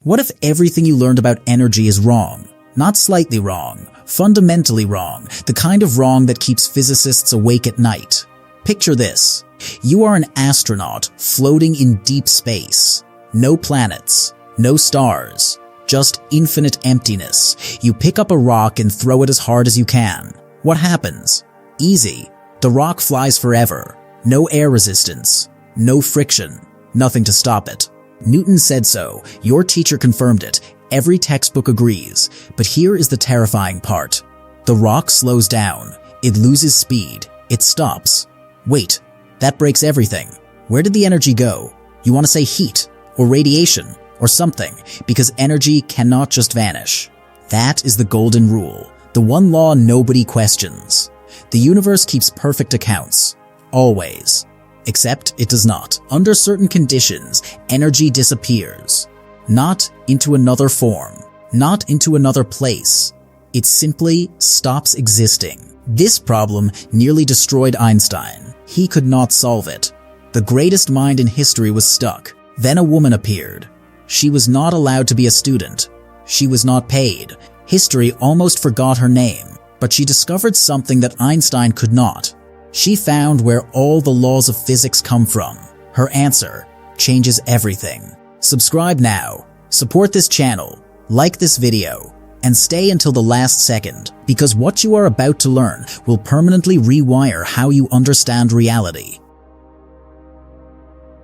What if everything you learned about energy is wrong? Not slightly wrong, fundamentally wrong, the kind of wrong that keeps physicists awake at night. Picture this. You are an astronaut floating in deep space. No planets, no stars, just infinite emptiness. You pick up a rock and throw it as hard as you can. What happens? Easy. The rock flies forever. No air resistance, no friction, nothing to stop it. Newton said so, your teacher confirmed it, every textbook agrees, but here is the terrifying part. The rock slows down, it loses speed, it stops. Wait, that breaks everything. Where did the energy go? You want to say heat, or radiation, or something, because energy cannot just vanish. That is the golden rule, the one law nobody questions. The universe keeps perfect accounts, always. Except it does not. Under certain conditions, energy disappears. Not into another form, not into another place. It simply stops existing. This problem nearly destroyed Einstein. He could not solve it. The greatest mind in history was stuck. Then a woman appeared. She was not allowed to be a student. She was not paid. History almost forgot her name, but she discovered something that Einstein could not. She found where all the laws of physics come from. Her answer changes everything. Subscribe now, support this channel, like this video, and stay until the last second, because what you are about to learn will permanently rewire how you understand reality.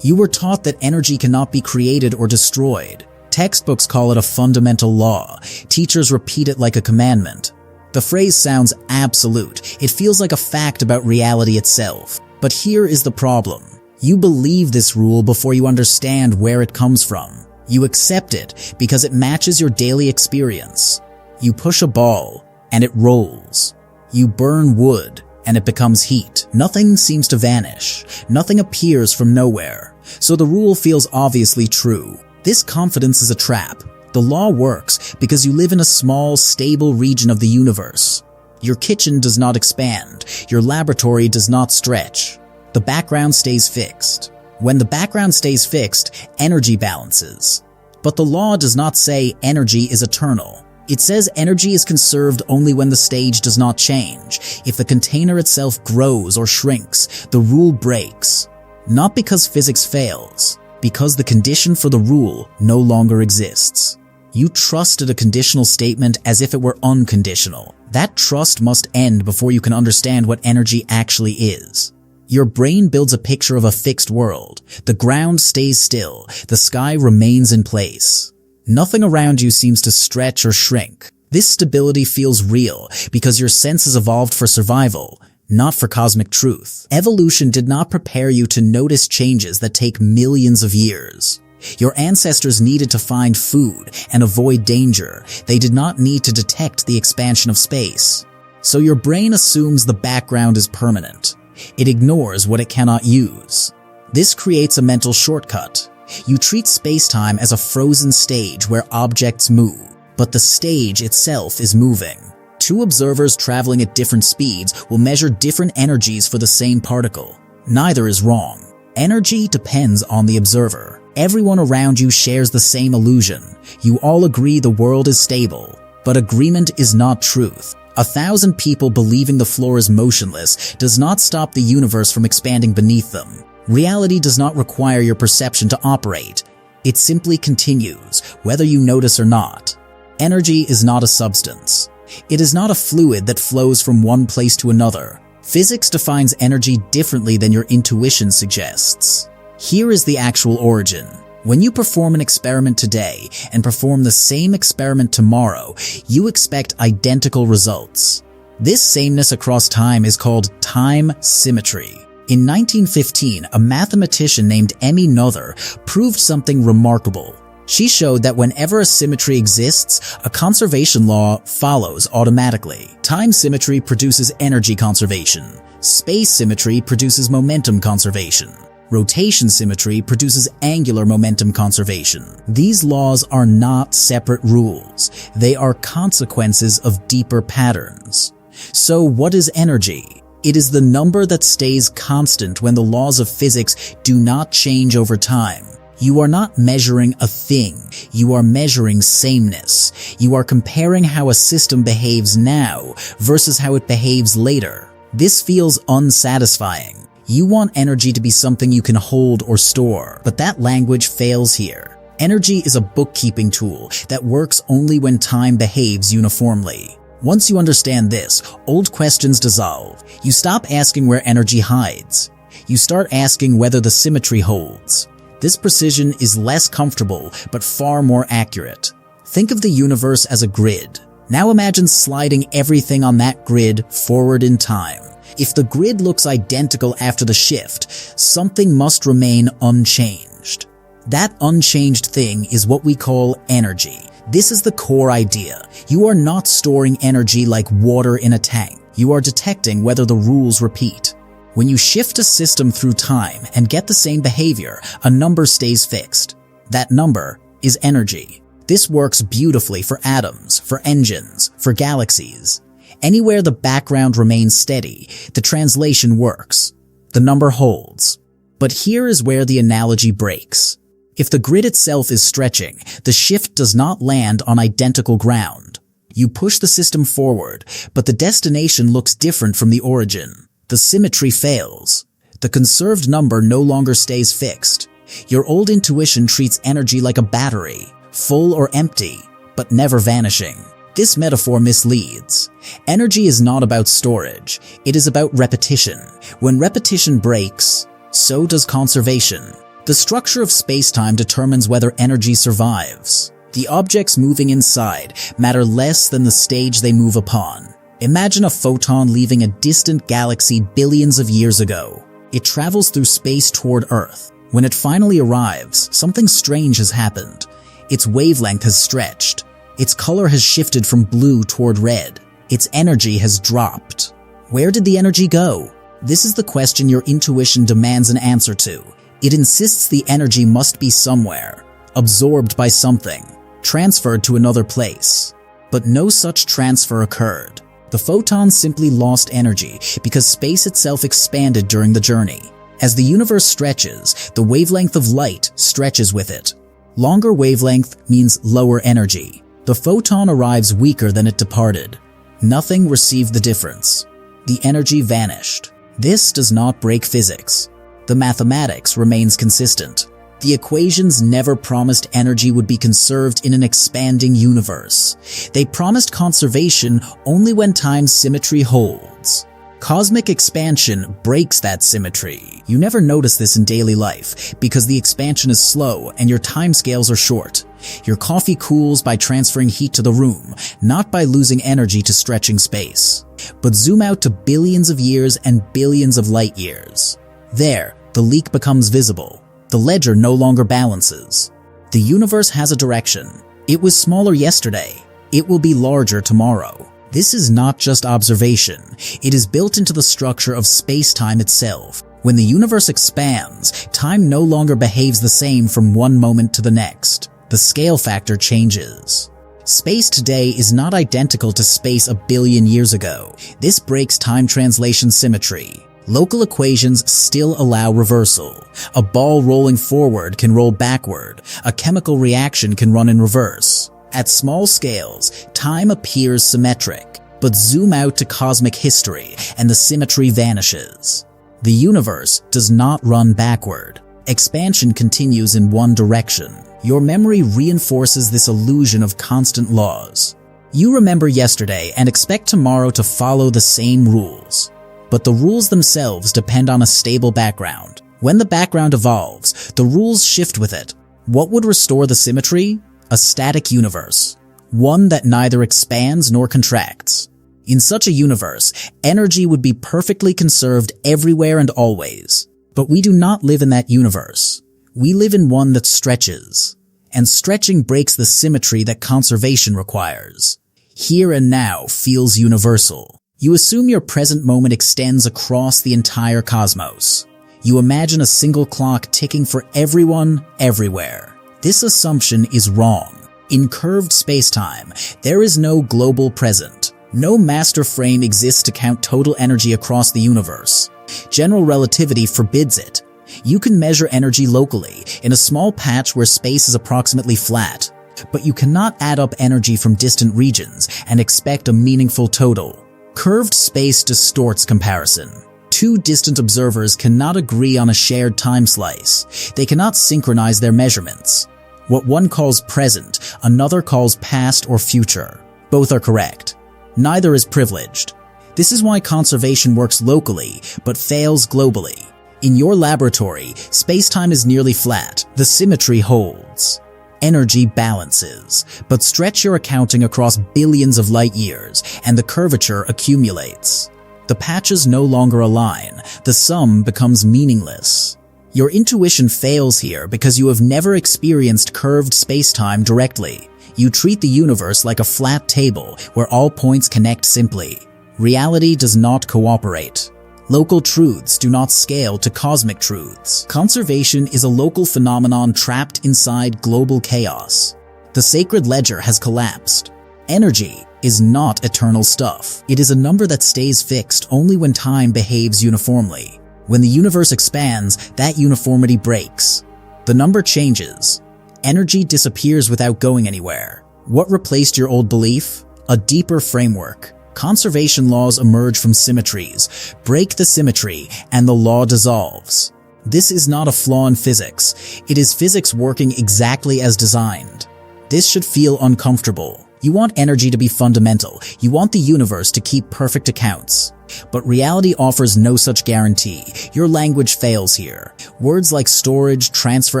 You were taught that energy cannot be created or destroyed. Textbooks call it a fundamental law. Teachers repeat it like a commandment. The phrase sounds absolute. It feels like a fact about reality itself. But here is the problem. You believe this rule before you understand where it comes from. You accept it because it matches your daily experience. You push a ball and it rolls. You burn wood and it becomes heat. Nothing seems to vanish. Nothing appears from nowhere. So the rule feels obviously true. This confidence is a trap. The law works because you live in a small, stable region of the universe. Your kitchen does not expand. Your laboratory does not stretch. The background stays fixed. When the background stays fixed, energy balances. But the law does not say energy is eternal. It says energy is conserved only when the stage does not change. If the container itself grows or shrinks, the rule breaks. Not because physics fails, because the condition for the rule no longer exists. You trusted a conditional statement as if it were unconditional. That trust must end before you can understand what energy actually is. Your brain builds a picture of a fixed world. The ground stays still. The sky remains in place. Nothing around you seems to stretch or shrink. This stability feels real because your senses evolved for survival, not for cosmic truth. Evolution did not prepare you to notice changes that take millions of years. Your ancestors needed to find food and avoid danger. They did not need to detect the expansion of space. So your brain assumes the background is permanent. It ignores what it cannot use. This creates a mental shortcut. You treat space-time as a frozen stage where objects move, but the stage itself is moving. Two observers traveling at different speeds will measure different energies for the same particle. Neither is wrong. Energy depends on the observer. Everyone around you shares the same illusion. You all agree the world is stable, but agreement is not truth. 1,000 people believing the floor is motionless does not stop the universe from expanding beneath them. Reality does not require your perception to operate. It simply continues, whether you notice or not. Energy is not a substance. It is not a fluid that flows from one place to another. Physics defines energy differently than your intuition suggests. Here is the actual origin. When you perform an experiment today and perform the same experiment tomorrow, you expect identical results. This sameness across time is called time symmetry. In 1915, a mathematician named Emmy Noether proved something remarkable. She showed that whenever a symmetry exists, a conservation law follows automatically. Time symmetry produces energy conservation. Space symmetry produces momentum conservation. Rotation symmetry produces angular momentum conservation. These laws are not separate rules. They are consequences of deeper patterns. So what is energy? It is the number that stays constant when the laws of physics do not change over time. You are not measuring a thing, you are measuring sameness. You are comparing how a system behaves now versus how it behaves later. This feels unsatisfying. You want energy to be something you can hold or store, but that language fails here. Energy is a bookkeeping tool that works only when time behaves uniformly. Once you understand this, old questions dissolve. You stop asking where energy hides. You start asking whether the symmetry holds. This precision is less comfortable, but far more accurate. Think of the universe as a grid. Now imagine sliding everything on that grid forward in time. If the grid looks identical after the shift, something must remain unchanged. That unchanged thing is what we call energy. This is the core idea. You are not storing energy like water in a tank. You are detecting whether the rules repeat. When you shift a system through time and get the same behavior, a number stays fixed. That number is energy. This works beautifully for atoms, for engines, for galaxies. Anywhere the background remains steady, the translation works. The number holds. But here is where the analogy breaks. If the grid itself is stretching, the shift does not land on identical ground. You push the system forward, but the destination looks different from the origin. The symmetry fails. The conserved number no longer stays fixed. Your old intuition treats energy like a battery, full or empty, but never vanishing. This metaphor misleads. Energy is not about storage. It is about repetition. When repetition breaks, so does conservation. The structure of space-time determines whether energy survives. The objects moving inside matter less than the stage they move upon. Imagine a photon leaving a distant galaxy billions of years ago. It travels through space toward Earth. When it finally arrives, something strange has happened. Its wavelength has stretched. Its color has shifted from blue toward red. Its energy has dropped. Where did the energy go? This is the question your intuition demands an answer to. It insists the energy must be somewhere, absorbed by something, transferred to another place. But no such transfer occurred. The photon simply lost energy because space itself expanded during the journey. As the universe stretches, the wavelength of light stretches with it. Longer wavelength means lower energy. The photon arrives weaker than it departed. Nothing received the difference. The energy vanished. This does not break physics. The mathematics remains consistent. The equations never promised energy would be conserved in an expanding universe. They promised conservation only when time's symmetry holds. Cosmic expansion breaks that symmetry. You never notice this in daily life because the expansion is slow and your timescales are short. Your coffee cools by transferring heat to the room, not by losing energy to stretching space. But zoom out to billions of years and billions of light years. There, the leak becomes visible. The ledger no longer balances. The universe has a direction. It was smaller yesterday. It will be larger tomorrow. This is not just observation. It is built into the structure of space-time itself. When the universe expands, time no longer behaves the same from one moment to the next. The scale factor changes. Space today is not identical to space a billion years ago. This breaks time translation symmetry. Local equations still allow reversal. A ball rolling forward can roll backward. A chemical reaction can run in reverse. At small scales, time appears symmetric, but zoom out to cosmic history and the symmetry vanishes. The universe does not run backward. Expansion continues in one direction. Your memory reinforces this illusion of constant laws. You remember yesterday and expect tomorrow to follow the same rules. But the rules themselves depend on a stable background. When the background evolves, the rules shift with it. What would restore the symmetry? A static universe. One that neither expands nor contracts. In such a universe, energy would be perfectly conserved everywhere and always. But we do not live in that universe. We live in one that stretches. And stretching breaks the symmetry that conservation requires. Here and now feels universal. You assume your present moment extends across the entire cosmos. You imagine a single clock ticking for everyone, everywhere. This assumption is wrong. In curved space-time, there is no global present. No master frame exists to count total energy across the universe. General Relativity forbids it. You can measure energy locally, in a small patch where space is approximately flat, but you cannot add up energy from distant regions and expect a meaningful total. Curved space distorts comparison. Two distant observers cannot agree on a shared time slice. They cannot synchronize their measurements. What one calls present, another calls past or future. Both are correct. Neither is privileged. This is why conservation works locally, but fails globally. In your laboratory, space-time is nearly flat. The symmetry holds. Energy balances, but stretch your accounting across billions of light years, and the curvature accumulates. The patches no longer align. The sum becomes meaningless. Your intuition fails here because you have never experienced curved space-time directly. You treat the universe like a flat table where all points connect simply. Reality does not cooperate. Local truths do not scale to cosmic truths. Conservation is a local phenomenon trapped inside global chaos. The sacred ledger has collapsed. Energy is not eternal stuff. It is a number that stays fixed only when time behaves uniformly. When the universe expands, that uniformity breaks. The number changes. Energy disappears without going anywhere. What replaced your old belief? A deeper framework. Conservation laws emerge from symmetries. Break the symmetry, and the law dissolves. This is not a flaw in physics. It is physics working exactly as designed. This should feel uncomfortable. You want energy to be fundamental. You want the universe to keep perfect accounts. But reality offers no such guarantee. Your language fails here. Words like storage, transfer,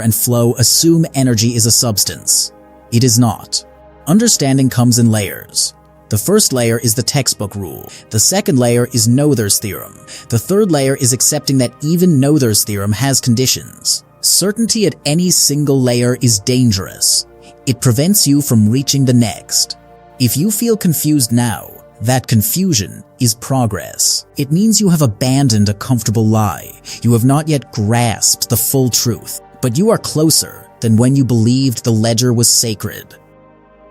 and flow assume energy is a substance. It is not. Understanding comes in layers. The first layer is the textbook rule. The second layer is Noether's theorem. The third layer is accepting that even Noether's theorem has conditions. Certainty at any single layer is dangerous. It prevents you from reaching the next. If you feel confused now, that confusion is progress. It means you have abandoned a comfortable lie. You have not yet grasped the full truth, but you are closer than when you believed the ledger was sacred.